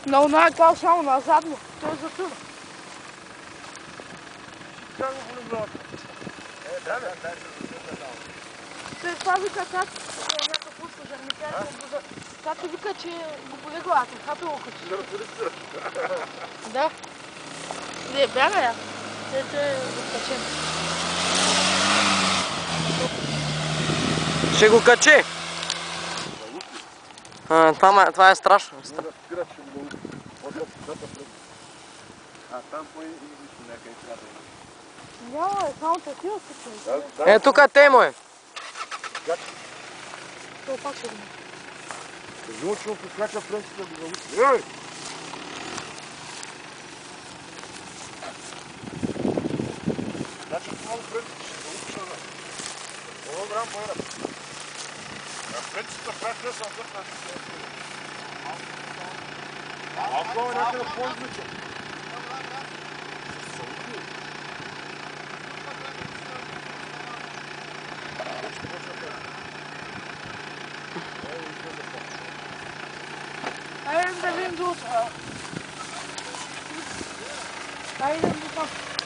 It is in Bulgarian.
На оная кал само назадно. Той е за това. Как го полюбвате? Да, дай се Това вика как някакъв услужен ми казва, тато вика, че го боли главата, хапи го качи. Да. Не, бяга я. Те го качем. Ще го качи! Това е страшно. Там по-излишно някъде трябва. Няма, само такива случаи. Тук те му е. Това пак ще го. Звучно поскача пръстите да го научи. Значи много пръстите ще го науча да. Много брам по-ръд. На пръстите пръстите съм дъпна. Ако някъде по-излича. Айде да видим до утре. Айде да видим до утре.